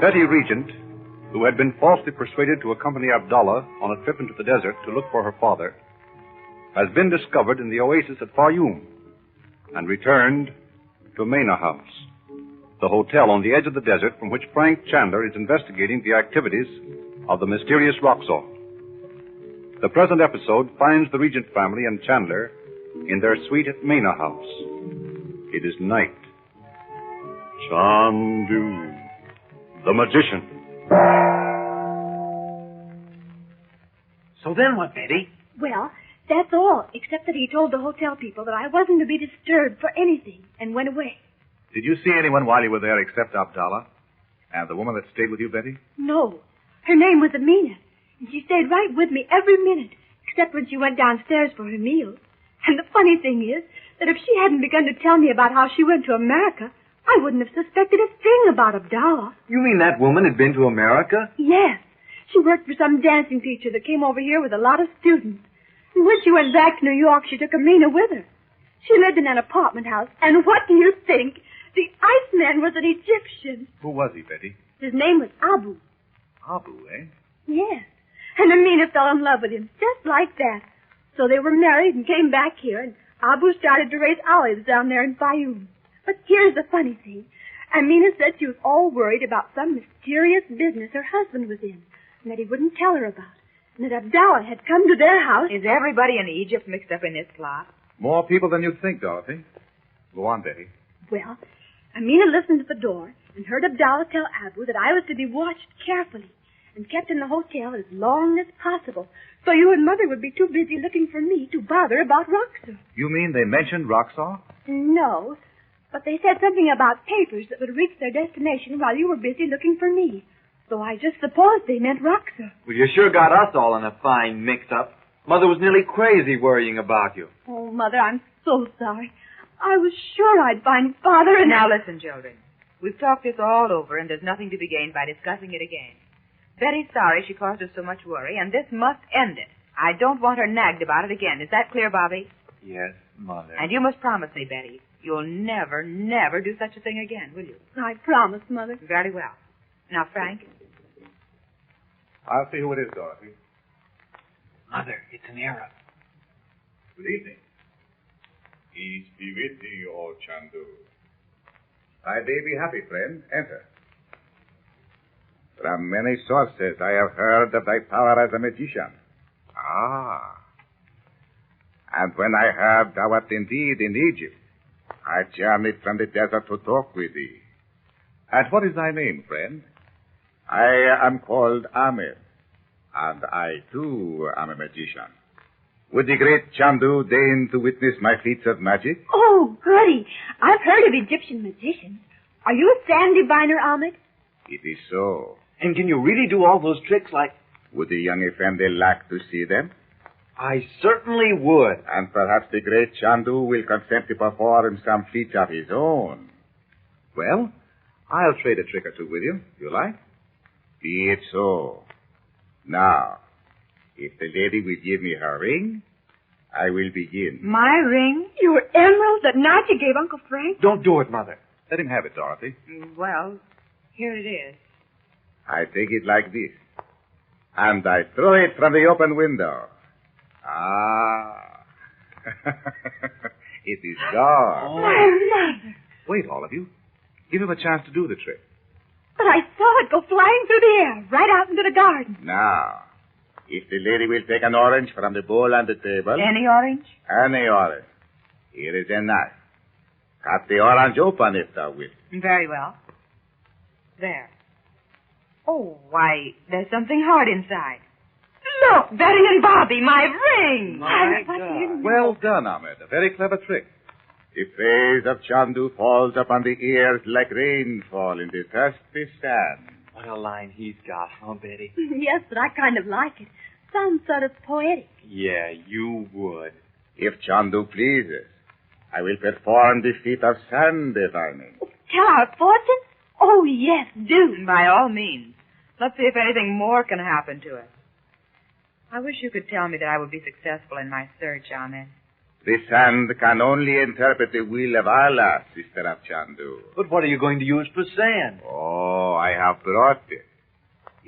Betty Regent, who had been falsely persuaded to accompany Abdallah on a trip into the desert to look for her father, has been discovered in the oasis at Fayoum and returned to Mena House, the hotel on the edge of the desert from which Frank Chandler is investigating the activities of the mysterious Roxor. The present episode finds the Regent family and Chandler in their suite at Mena House. It is night. Chandu the Magician. So then what, Betty? Well, that's all, except that he told the hotel people that I wasn't to be disturbed for anything and went away. Did you see anyone while you were there except Abdallah? And the woman that stayed with you, Betty? No. Her name was Amina, and she stayed right with me every minute, except when she went downstairs for her meals. And the funny thing is that if she hadn't begun to tell me about how she went to America, I wouldn't have suspected a thing about Abdallah. You mean that woman had been to America? Yes. She worked for some dancing teacher that came over here with a lot of students. And when she went back to New York, she took Amina with her. She lived in an apartment house, and what do you think? The Iceman was an Egyptian. Who was he, Betty? His name was Abu. Abu, eh? Yes. And Amina fell in love with him, just like that. So they were married and came back here, and Abu started to raise olives down there in Fayoum. But here's the funny thing. Amina said she was all worried about some mysterious business her husband was in, and that he wouldn't tell her about. And that Abdallah had come to their house. Is everybody in Egypt mixed up in this plot? More people than you'd think, Dorothy. Go on, Betty. Well, Amina listened at the door and heard Abdallah tell Abu that I was to be watched carefully and kept in the hotel as long as possible, so you and Mother would be too busy looking for me to bother about Roxor. You mean they mentioned Roxor? No, but they said something about papers that would reach their destination while you were busy looking for me. So I just supposed they meant Roxor. Well, you sure got us all in a fine mix-up. Mother was nearly crazy worrying about you. Oh, Mother, I'm so sorry. I was sure I'd find Father and... Now listen, children. We've talked this all over, and there's nothing to be gained by discussing it again. Betty's sorry she caused us so much worry, and this must end it. I don't want her nagged about it again. Is that clear, Bobby? Yes, Mother. And you must promise me, Betty, you'll never, never do such a thing again, will you? I promise, Mother. Very well. Now, Frank? I'll see who it is, Dorothy. Mother, it's an Arab. Good evening. Peace be with thee, O Chandu. Thy day be happy, friend. Enter. From many sources I have heard of thy power as a magician. Ah. And when I heard thou art indeed in Egypt, I journeyed from the desert to talk with thee. And what is thy name, friend? I am called Amir, and I, too, am a magician. Would the great Chandu deign to witness my feats of magic? Oh, goody. I've heard of Egyptian magicians. Are you a sand diviner, Ahmed? It is so. And can you really do all those tricks like... Would the young Effendi like to see them? I certainly would. And perhaps the great Chandu will consent to perform some feats of his own. Well, I'll trade a trick or two with you. You like? Be it so. Now, if the lady will give me her ring, I will begin. My ring? Your emerald that Nadia gave Uncle Frank? Don't do it, Mother. Let him have it, Dorothy. Well, here it is. I take it like this, and I throw it from the open window. Ah. It is gone. Oh, Mother. Wait, all of you. Give him a chance to do the trick. But I saw it go flying through the air, right out into the garden. Now, if the lady will take an orange from the bowl on the table... Any orange? Any orange. Here is a knife. Cut the orange open if thou wilt. Very well. There. Oh, why, there's something hard inside. Look, Betty and Bobby, my ring! My God. Well done, Ahmed. A very clever trick. The praise of Chandu falls upon the ears like rainfall in the thirsty sand. What a line he's got, huh, Betty? Yes, but I kind of like it. Sounds sort of poetic. Yeah, you would. If Chandu pleases, I will perform the feat of sand divining. Tell our fortune? Oh, yes, do. By all means. Let's see if anything more can happen to us. I wish you could tell me that I would be successful in my search, Ahmed. The sand can only interpret the will of Allah, Sister of Chandu. But what are you going to use for sand? Oh, I have brought it.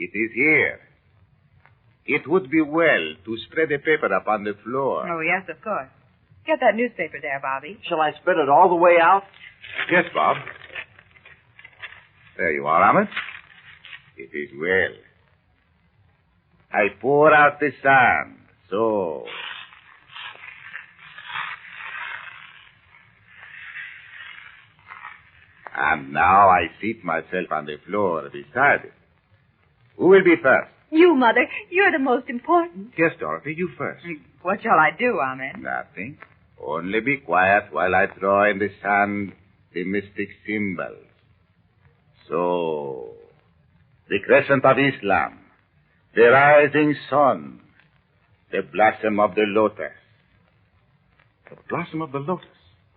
It is here. It would be well to spread a paper upon the floor. Oh, yes, of course. Get that newspaper there, Bobby. Shall I spread it all the way out? Yes, Bob. There you are, Ahmed. It is well. I pour out the sand. So. And now I seat myself on the floor beside it. Who will be first? You, Mother. You're the most important. Yes, Dorothy, you first. What shall I do, Ahmed? Nothing. Only be quiet while I draw in the sand the mystic symbols. So, the crescent of Islam, the rising sun, the blossom of the lotus. The blossom of the lotus.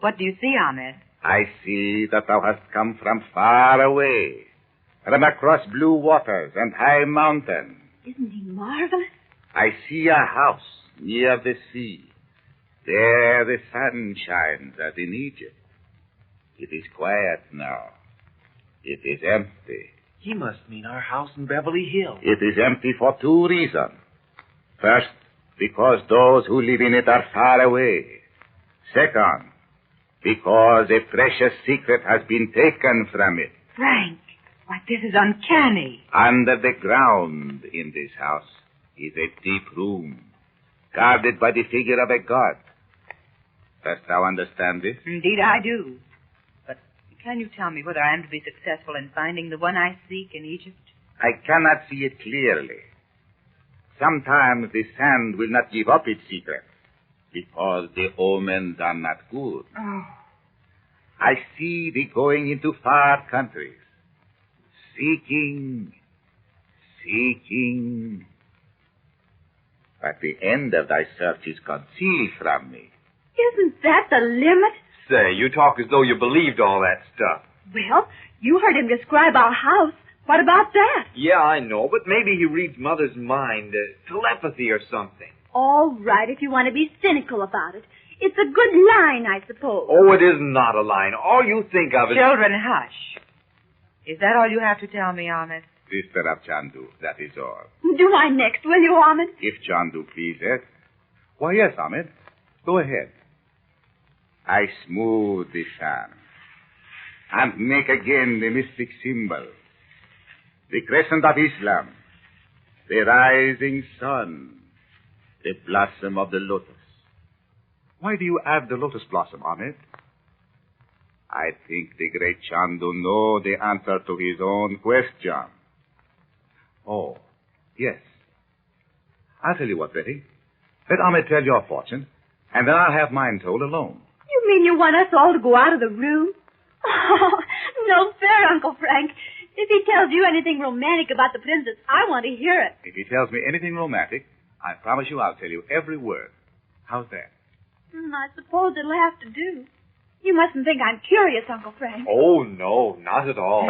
What do you see, Ahmed? I see that thou hast come from far away, from across blue waters and high mountains. Isn't he marvelous? I see a house near the sea. There the sun shines as in Egypt. It is quiet now. It is empty. He must mean our house in Beverly Hills. It is empty for two reasons. First, because those who live in it are far away. Second, because a precious secret has been taken from it. Frank, why, this is uncanny. Under the ground in this house is a deep room, guarded by the figure of a god. Dost thou understand this? Indeed, I do. But can you tell me whether I am to be successful in finding the one I seek in Egypt? I cannot see it clearly. Sometimes the sand will not give up its secret, because the omens are not good. Oh. I see thee going into far countries, seeking. But the end of thy search is concealed from me. Isn't that the limit? Say, you talk as though you believed all that stuff. Well, you heard him describe our house. What about that? Yeah, I know, but maybe he reads Mother's mind, telepathy or something. All right, if you want to be cynical about it. It's a good line, I suppose. Oh, it is not a line. All you think of is... Children, hush. Is that all you have to tell me, Ahmed? Sister of Chandu, that is all. Do I next, will you, Ahmed? If Chandu pleases. Why, yes, Ahmed. Go ahead. I smooth the sand and make again the mystic symbol. The crescent of Islam, the rising sun, the blossom of the lotus. Why do you add the lotus blossom, Ahmed? I think the great Chandu know the answer to his own question. Oh, yes. I'll tell you what, Betty. Let Ahmed tell your fortune, and then I'll have mine told alone. You mean you want us all to go out of the room? Oh, no fair, Uncle Frank. If he tells you anything romantic about the princess, I want to hear it. If he tells me anything romantic, I promise you I'll tell you every word. How's that? I suppose it'll have to do. You mustn't think I'm curious, Uncle Frank. Oh, no, not at all.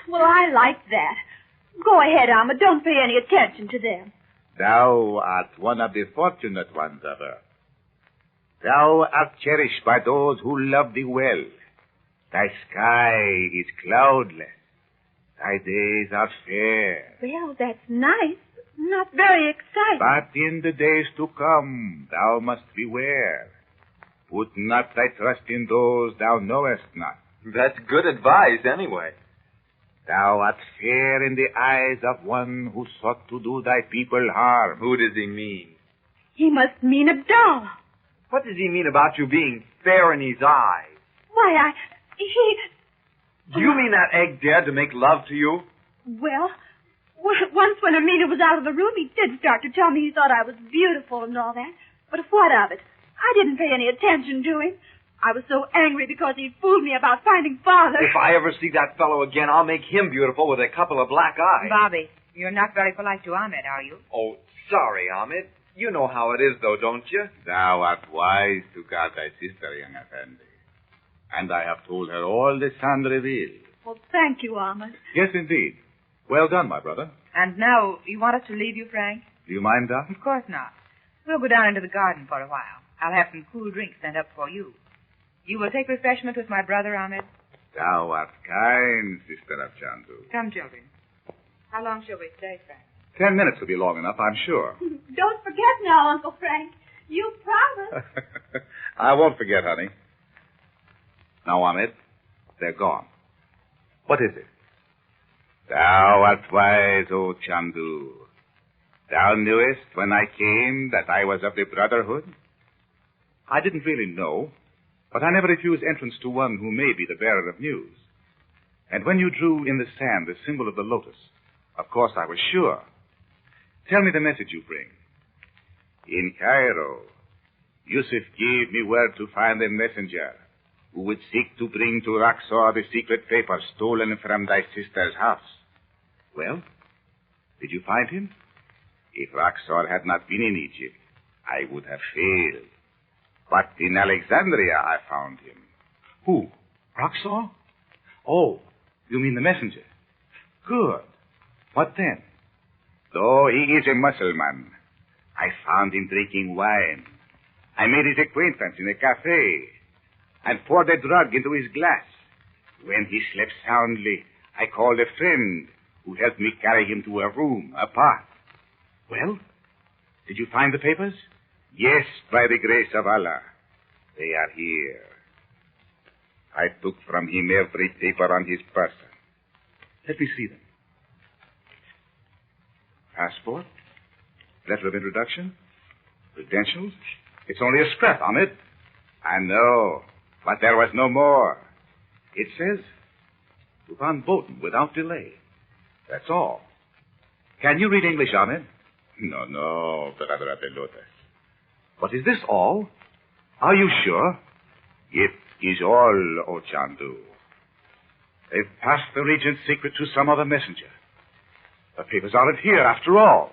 Well, I like that. Go ahead, Ahmed. Don't pay any attention to them. Thou art one of the fortunate ones of earth. Thou art cherished by those who love thee well. Thy sky is cloudless. Thy days are fair. Well, that's nice. Not very exciting. But in the days to come, thou must beware. Put not thy trust in those thou knowest not. That's good advice, anyway. Thou art fair in the eyes of one who sought to do thy people harm. Who does he mean? He must mean Abdallah. What does he mean about you being fair in his eyes? Why, Do you mean that egg dared to make love to you? Well, once when Amina was out of the room, he did start to tell me he thought I was beautiful and all that. But what of it? I didn't pay any attention to him. I was so angry because he fooled me about finding Father. If I ever see that fellow again, I'll make him beautiful with a couple of black eyes. Bobby, you're not very polite to Ahmed, are you? Oh, sorry, Ahmed. You know how it is, though, don't you? Thou art wise to guard thy sister, young Effendi. And I have told her all the sand reveals. Well, thank you, Ahmed. Yes, indeed. Well done, my brother. And now, you want us to leave you, Frank? Do you mind, Doc? Of course not. We'll go down into the garden for a while. I'll have some cool drinks sent up for you. You will take refreshment with my brother, Ahmed? Thou art kind, sister of Chandu. Come, children. How long shall we stay, Frank? 10 minutes will be long enough, I'm sure. Don't forget now, Uncle Frank. You promised. I won't forget, honey. Now, Ahmed, they're gone. What is it? Thou art wise, O Chandu. Thou knewest when I came that I was of the Brotherhood? I didn't really know, but I never refuse entrance to one who may be the bearer of news. And when you drew in the sand the symbol of the lotus, of course I was sure. Tell me the message you bring. In Cairo, Yusuf gave me word to find a messenger who would seek to bring to Roxor the secret paper stolen from thy sister's house. Well, did you find him? If Roxor had not been in Egypt, I would have failed. But in Alexandria I found him. Who? Roxor? Oh, you mean the messenger. Good. What then? Though he is a Mussulman, I found him drinking wine. I made his acquaintance in a cafe and poured a drug into his glass. When he slept soundly, I called a friend who helped me carry him to a room apart. Well, did you find the papers? Yes, by the grace of Allah. They are here. I took from him every paper on his person. Let me see them. Passport? Letter of introduction? Credentials? It's only a scrap, Ahmed. I know, but there was no more. It says, to Van Boten without delay. That's all. Can you read English, Ahmed? No, brother of the lotus. But is this all? Are you sure? It is all, O Chandu. They've passed the regent's secret to some other messenger. The papers aren't here, after all.